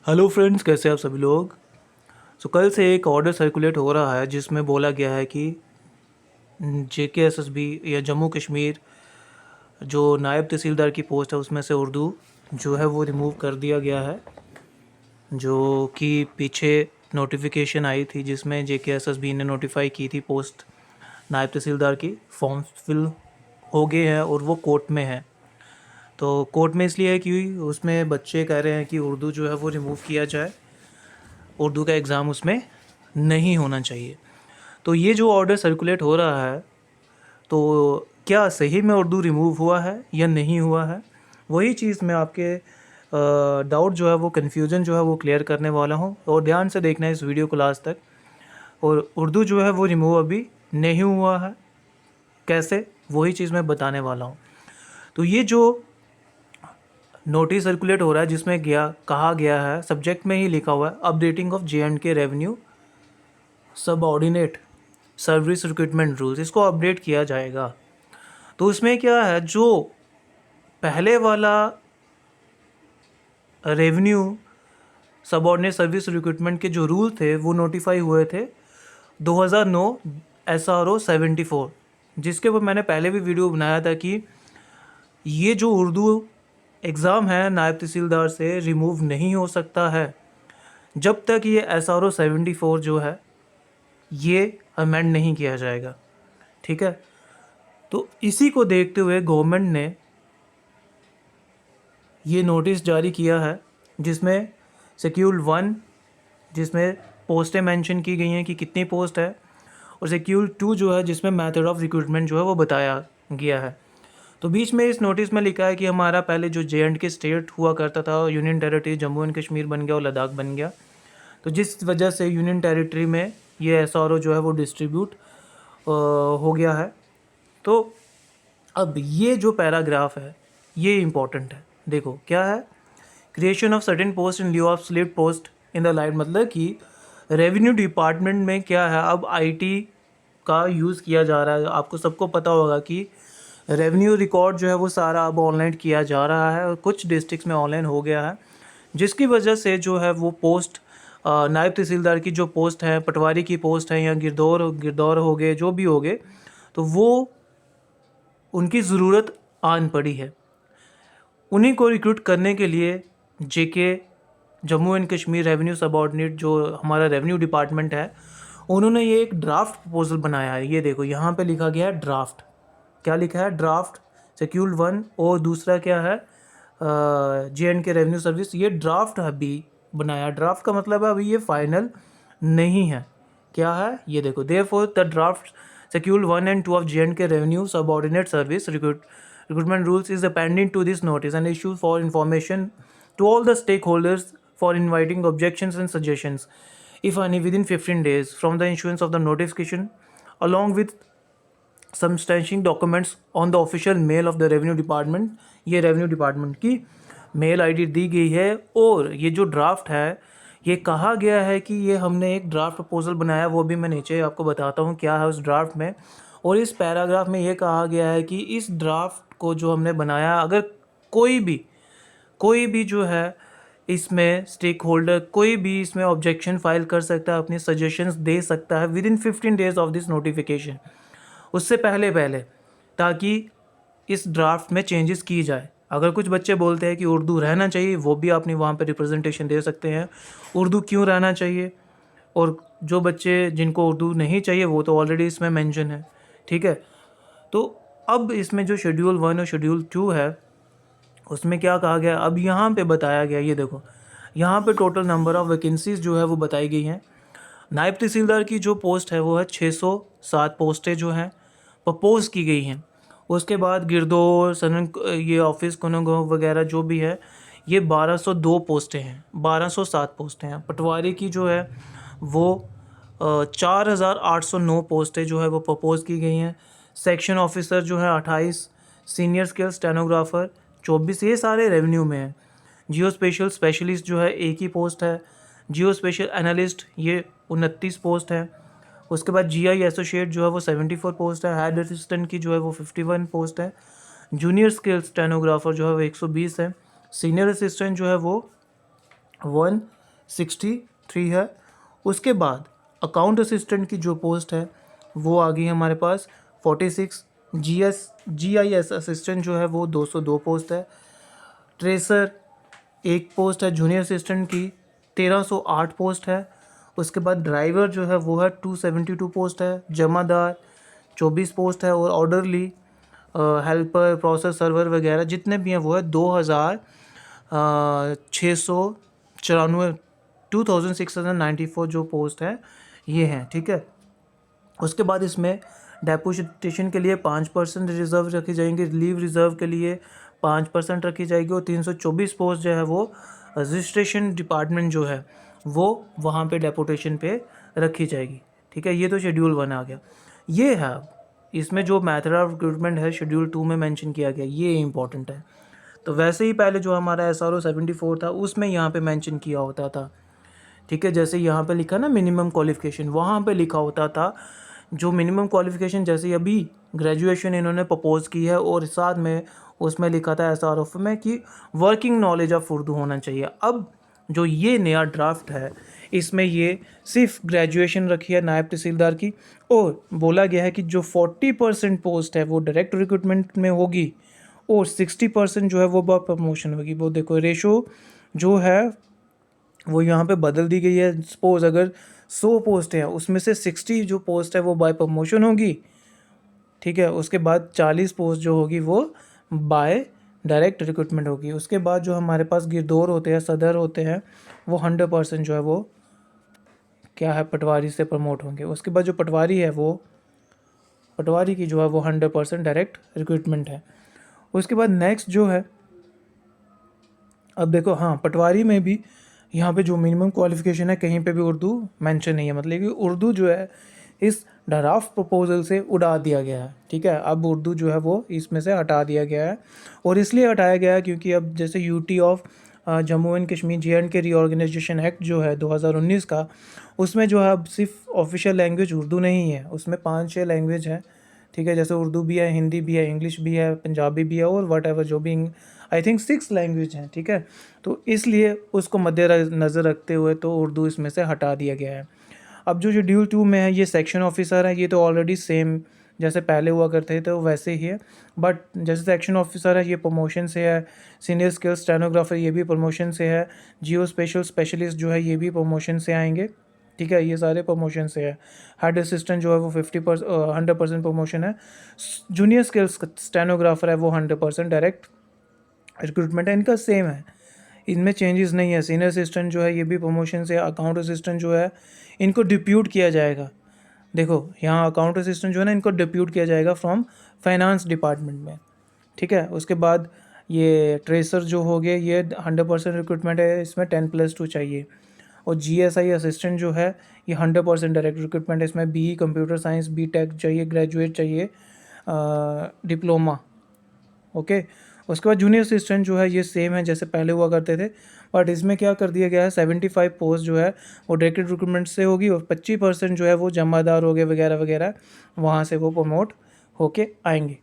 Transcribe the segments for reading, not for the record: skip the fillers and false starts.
Hello friends, कैसे आप सभी लोग। कल से एक ऑर्डर सर्कुलेट हो रहा है जिसमें बोला गया है कि JKSSB या जम्मू कश्मीर जो नायब तहसीलदार की पोस्ट है उसमें से उर्दू जो है वो रिमूव कर दिया गया है। जो कि पीछे नोटिफिकेशन आई थी जिसमें JKSSB ने नोटिफाई की थी पोस्ट नायब तहसीलदार की फॉर्म फिल हो गए हैं और वो कोर्ट में है। तो कोर्ट में इसलिए है कि उसमें बच्चे कह रहे हैं कि उर्दू जो है वो रिमूव किया जाए, उर्दू का एग्ज़ाम उसमें नहीं होना चाहिए। तो ये जो ऑर्डर सर्कुलेट हो रहा है, तो क्या सही में उर्दू रिमूव हुआ है या नहीं हुआ है, वही चीज़ मैं आपके डाउट जो है वो कन्फ्यूज़न जो है वो क्लियर करने वाला हूँ। और ध्यान से देखना है इस वीडियो को लास्ट तक। और उर्दू जो है वो रिमूव अभी नहीं हुआ है, कैसे, वही चीज़ मैं बताने वाला हूँ। तो ये जो नोटिस सर्कुलेट हो रहा है जिसमें कहा गया है, सब्जेक्ट में ही लिखा हुआ है, updating of JNK revenue subordinate service recruitment rules, इसको अपडेट किया जाएगा। तो उसमें क्या है, जो पहले वाला रेवेन्यू सबऑर्डिनेट सर्विस रिक्रूटमेंट के जो रूल थे वो नोटिफाई हुए थे 2009 SRO 74, जिसके ऊपर मैंने पहले भी वीडियो बनाया था कि ये जो उर्दू एग्ज़ाम है नायब तहसीलदार से रिमूव नहीं हो सकता है जब तक ये SRO 74 जो है ये अमेंड नहीं किया जाएगा। ठीक है, तो इसी को देखते हुए गवर्नमेंट ने ये नोटिस जारी किया है जिसमें शेड्यूल 1 जिसमें पोस्टें मेंशन की गई हैं कि कितनी पोस्ट है, और शेड्यूल 2 जो है जिसमें मेथड ऑफ रिक्रूटमेंट जो है वो बताया गया है। तो बीच में इस नोटिस में लिखा है कि हमारा पहले जो JNK स्टेट हुआ करता था, union territory Jammu and Kashmir बन गया और लद्दाख बन गया। तो जिस वजह से यूनियन टेरिटरी में ये SRO जो है वो डिस्ट्रीब्यूट हो गया है। तो अब ये जो पैराग्राफ है ये इम्पॉर्टेंट है। देखो क्या है, creation of certain post in lieu of slip post in the light, मतलब कि रेवेन्यू डिपार्टमेंट में क्या है, अब IT का यूज़ किया जा रहा है। आपको सबको पता होगा कि रेवेन्यू रिकॉर्ड जो है वो सारा अब ऑनलाइन किया जा रहा है और कुछ डिस्ट्रिक्ट्स में ऑनलाइन हो गया है, जिसकी वजह से जो है वो पोस्ट नायब तहसीलदार की जो पोस्ट है, पटवारी की पोस्ट है या गिरदौर हो गए, जो भी हो गए, तो वो उनकी ज़रूरत आन पड़ी है। उन्हीं को रिक्रूट करने के लिए JK Jammu and Kashmir revenue subordinate जो हमारा रेवेन्यू डिपार्टमेंट है, उन्होंने ये एक ड्राफ्ट प्रपोजल बनाया है। ये देखो यहाँ पे लिखा गया है ड्राफ्ट। क्या लिखा है, ड्राफ्ट शेड्यूल 1, और दूसरा क्या है JNK रेवेन्यू सर्विस। ये ड्राफ्ट अभी बनाया, ड्राफ्ट का मतलब है अभी ये फाइनल नहीं है। क्या है ये देखो, therefore the draft schedule 1 and 2 of JNK revenue subordinate service recruitment rules is appended to this notice and issued for information to all the stakeholders for inviting objections and suggestions, if any, within 15 days from the issuance of the notification, along with substantiating documents on the official mail of the revenue department। ये revenue department की mail ID दी गई है। और ये जो draft है, ये कहा गया है कि ये हमने एक ड्राफ्ट प्रपोजल बनाया, वो भी मैं नीचे आपको बताता हूँ क्या है उस ड्राफ्ट में। और इस पैराग्राफ में ये कहा गया है कि इस ड्राफ्ट को जो हमने बनाया, अगर कोई भी जो है इसमें स्टेक होल्डर, कोई भी इसमें ऑब्जेक्शन फाइल कर सकता है, अपनी सजेशंस दे सकता है with in 15 days of this notification, उससे पहले, ताकि इस ड्राफ्ट में चेंजेस की जाए। अगर कुछ बच्चे बोलते हैं कि उर्दू रहना चाहिए, वो भी आपने वहाँ पर रिप्रेजेंटेशन दे सकते हैं उर्दू क्यों रहना चाहिए। और जो बच्चे जिनको उर्दू नहीं चाहिए वो तो ऑलरेडी इसमें मेंशन है। ठीक है, तो अब इसमें जो शेड्यूल 1 और शेड्यूल 2 है उसमें क्या कहा गया, अब यहाँ पे बताया गया, ये देखो यहाँ पे टोटल नंबर ऑफ़ वैकेंसीज़ जो है वो बताई गई हैं। नायब तहसीलदार की जो पोस्ट है वो है 607 पोस्टें जो हैं प्रपोज़ की गई हैं। उसके बाद गिरदौर सनन ये ऑफिस कोनोगो वगैरह जो भी है, ये 1202 पोस्टें हैं, 1207 पोस्टें हैं। पटवारी की जो है वो 4809 पोस्टें जो है वो प्रपोज़ की गई हैं। सेक्शन ऑफिसर जो है 28, सीनियर स्किल स्टेनोग्राफर 24, ये सारे रेवेन्यू में हैं। जियो स्पेशल स्पेशलिस्ट जो है एक ही पोस्ट है। जियो स्पेशल एनालिस्ट ये 29 पोस्ट है। उसके बाद GI एसोसिएट जो है वो 74 पोस्ट है। हेड असिस्टेंट की जो है वो 51 पोस्ट है। जूनियर स्किल स्टेनोग्राफर जो है वो 120 है। सीनियर असिस्टेंट जो है वो 163 है। उसके बाद अकाउंट असिस्टेंट की जो पोस्ट है वो आ गई हमारे पास 46। GIS असिस्टेंट जो है वो 202 पोस्ट है। ट्रेसर एक पोस्ट है। जूनियर असिस्टेंट की 1308 पोस्ट है। उसके बाद ड्राइवर जो है वो है 272 पोस्ट है। जमादार 24 पोस्ट है। और ऑर्डरली, हेल्पर, प्रोसेस सर्वर वगैरह जितने भी हैं वो है 2694, 2694 जो पोस्ट है ये हैं, ठीक है। उसके बाद इसमें डेपुटेशन के लिए 5% रिजर्व रखी जाएंगी, लीव रिजर्व के लिए 5% रखी जाएगी, और 324 पोस्ट जो है वो रजिस्ट्रेशन डिपार्टमेंट जो है वो वहाँ पे डेपुटेशन पे रखी जाएगी, ठीक है। ये तो शेड्यूल 1 आ गया। ये है इसमें जो मेथड ऑफ रिक्रूटमेंट है शेड्यूल 2 में मेंशन किया गया, ये इंपॉर्टेंट है। तो वैसे ही पहले जो हमारा SRO 74 था उसमें यहाँ पे मेंशन किया होता था, ठीक है। जैसे यहाँ पे लिखा ना मिनिमम क्वालिफ़िकेशन, वहाँ पे लिखा होता था जो मिनिमम क्वालिफ़िकेशन, जैसे अभी ग्रेजुएशन इन्होंने प्रपोज की है और साथ में उसमें लिखा था SRO में कि वर्किंग नॉलेज ऑफ उर्दू होना चाहिए। अब जो ये नया ड्राफ्ट है इसमें ये सिर्फ ग्रेजुएशन रखी है नायब तहसीलदार की, और बोला गया है कि जो 40% पोस्ट है वो डायरेक्ट रिक्रूटमेंट में होगी और 60% जो है वो बाय प्रमोशन होगी। वो देखो रेशो जो है वो यहाँ पे बदल दी गई है। सपोज अगर 100 पोस्ट है उसमें से 60 जो पोस्ट है वो बाय प्रमोशन होगी, ठीक है। उसके बाद 40 पोस्ट जो होगी वो बाय डायरेक्ट रिक्रूटमेंट होगी। उसके बाद जो हमारे पास गिरदौर होते हैं, सदर होते हैं, वो 100% जो है वो क्या है पटवारी से प्रमोट होंगे। उसके बाद जो पटवारी है वो पटवारी की जो है वो 100% डायरेक्ट रिक्रूटमेंट है। उसके बाद नेक्स्ट जो है, अब देखो हाँ पटवारी में भी यहाँ पे जो मिनिमम क्वालिफ़िकेशन है कहीं पे भी उर्दू मेंशन नहीं है, मतलब कि उर्दू जो है इस ड्राफ्ट प्रपोजल से उड़ा दिया गया है, ठीक है। अब उर्दू जो है वो इसमें से हटा दिया गया है, और इसलिए हटाया गया है क्योंकि अब जैसे UT of Jammu and Kashmir JNK reorganisation act जो है 2019 का, उसमें जो है अब सिर्फ ऑफिशियल लैंग्वेज उर्दू नहीं है, उसमें 5-6 लैंग्वेज हैं, ठीक है। जैसे उर्दू भी है, हिंदी भी है, इंग्लिश भी है, पंजाबी भी है, और वट एवर जो भी आई थिंक 6 लैंग्वेज हैं, ठीक है। तो इसलिए उसको मद्देनज़र रखते हुए तो उर्दू इसमें से हटा दिया गया है। अब जो शेड्यूल 2 में है ये सेक्शन ऑफिसर है, ये तो ऑलरेडी सेम जैसे पहले हुआ करते थे तो वैसे ही है, बट जैसे सेक्शन ऑफिसर है ये प्रमोशन से है। सीनियर स्किल स्टेनोग्राफर ये भी प्रमोशन से है। जियो स्पेशल स्पेशलिस्ट जो है ये भी प्रमोशन से आएंगे, ठीक है। ये सारे प्रमोशन से है। हेड असिस्टेंट जो है वो 100% प्रमोशन है। जूनियर स्किल्स स्टेनोग्राफर है वो 100% डायरेक्ट रिक्रूटमेंट है, इनका सेम है, इनमें चेंजेस नहीं है। सीनियर असिस्टेंट जो है ये भी प्रमोशन से। अकाउंट असिस्टेंट जो है इनको डिप्यूट किया जाएगा, देखो यहाँ अकाउंट असिस्टेंट जो है ना इनको डिप्यूट किया जाएगा फ्रॉम फाइनेंस डिपार्टमेंट में, ठीक है। उसके बाद ये ट्रेसर जो हो गए ये 100% रिक्रूटमेंट है, इसमें 10+2 चाहिए। और GSI असिस्टेंट जो है ये 100% डायरेक्ट रिक्रूटमेंट है, इसमें BE कंप्यूटर साइंस BTech चाहिए, ग्रेजुएट चाहिए, डिप्लोमा, ओके। उसके बाद जूनियर असिस्टेंट जो है ये सेम है जैसे पहले हुआ करते थे, बट इसमें क्या कर दिया गया है 75 पोस्ट जो है वो डायरेक्ट रिक्रूटमेंट से होगी, और 25% जो है वो जमादार हो गए वगैरह वगैरह, वहाँ से वो प्रमोट होके आएंगे,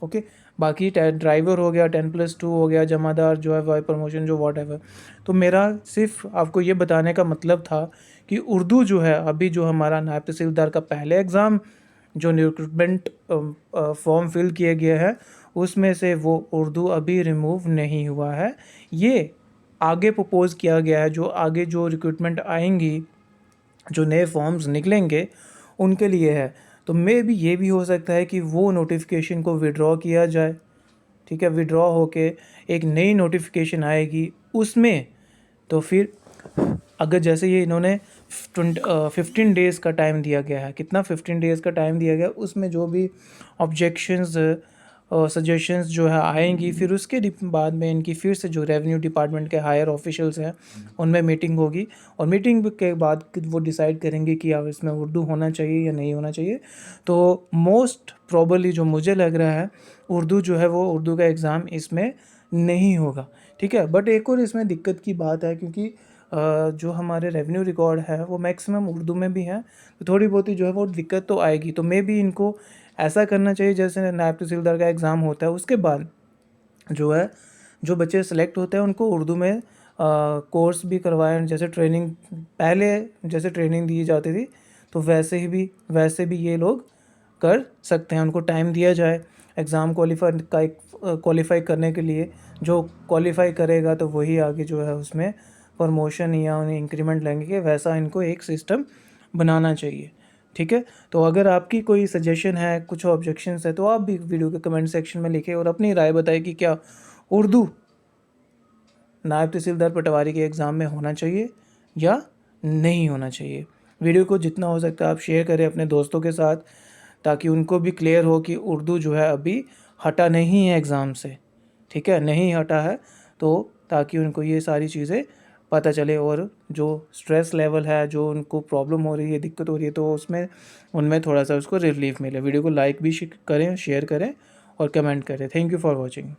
ओके। बाकी ड्राइवर हो गया, 10+2 हो गया, जमादार जो है वाई प्रमोशन जो वॉट एवर। तो मेरा सिर्फ आपको ये बताने का मतलब था कि उर्दू जो है अभी जो हमारा नायब तहसीलदार का पहले एग्ज़ाम जो रिक्रूटमेंट फॉर्म फिल किए गए हैं उसमें से वो उर्दू अभी रिमूव नहीं हुआ है। ये आगे प्रपोज़ किया गया है, जो आगे जो रिक्रूटमेंट आएंगी, जो नए फॉर्म्स निकलेंगे उनके लिए है। तो मे भी ये भी हो सकता है कि वो नोटिफिकेशन को विड्रॉ किया जाए, ठीक है। विड्रॉ होके एक नई नोटिफिकेशन आएगी उसमें, तो फिर अगर जैसे ये इन्होंने 15 डेज़ का टाइम दिया गया है, कितना 15 डेज़ का टाइम दिया गया, उसमें जो भी ऑब्जेक्शंस सजेशंस जो है आएंगी, फिर उसके बाद में इनकी फिर से जो रेवेन्यू डिपार्टमेंट के हायर ऑफिशियल्स हैं उनमें मीटिंग होगी, और मीटिंग के बाद वो डिसाइड करेंगे कि अब इसमें उर्दू होना चाहिए या नहीं होना चाहिए। तो मोस्ट प्रॉबली जो मुझे लग रहा है उर्दू जो है वो उर्दू का एग्ज़ाम इसमें नहीं होगा, ठीक है। बट एक और इसमें दिक्कत की बात है क्योंकि जो हमारे रेवेन्यू रिकॉर्ड है वो मैक्सिमम उर्दू में भी हैं, तो थोड़ी बहुत ही जो है वो दिक्कत तो आएगी। तो मे भी इनको ऐसा करना चाहिए जैसे नायब तहसीलदार का एग्ज़ाम होता है उसके बाद जो है जो बच्चे सेलेक्ट होते हैं उनको उर्दू में कोर्स भी करवाएं, जैसे ट्रेनिंग पहले जैसे ट्रेनिंग दी जाती थी तो वैसे भी ये लोग कर सकते हैं। उनको टाइम दिया जाए एग्ज़ाम क्वालिफाई करने के लिए। जो क्वालिफाई करेगा तो वही आगे जो है उसमें प्रमोशन या उन्हें इंक्रीमेंट लेंगे, वैसा इनको एक सिस्टम बनाना चाहिए। ठीक है, तो अगर आपकी कोई सजेशन है, कुछ ऑब्जेक्शंस है, तो आप भी वीडियो के कमेंट सेक्शन में लिखें और अपनी राय बताएं कि क्या उर्दू नायब तहसीलदार पटवारी के एग्ज़ाम में होना चाहिए या नहीं होना चाहिए। वीडियो को जितना हो सकता है आप शेयर करें अपने दोस्तों के साथ, ताकि उनको भी क्लियर हो कि उर्दू जो है अभी हटा नहीं है एग्ज़ाम से। ठीक है, नहीं हटा है, तो ताकि उनको ये सारी चीज़ें पता चले और जो स्ट्रेस लेवल है, जो उनको प्रॉब्लम हो रही है, दिक्कत हो रही है, तो उनमें थोड़ा सा उसको रिलीफ मिले। वीडियो को लाइक भी करें, शेयर करें और कमेंट करें। Thank you for watching.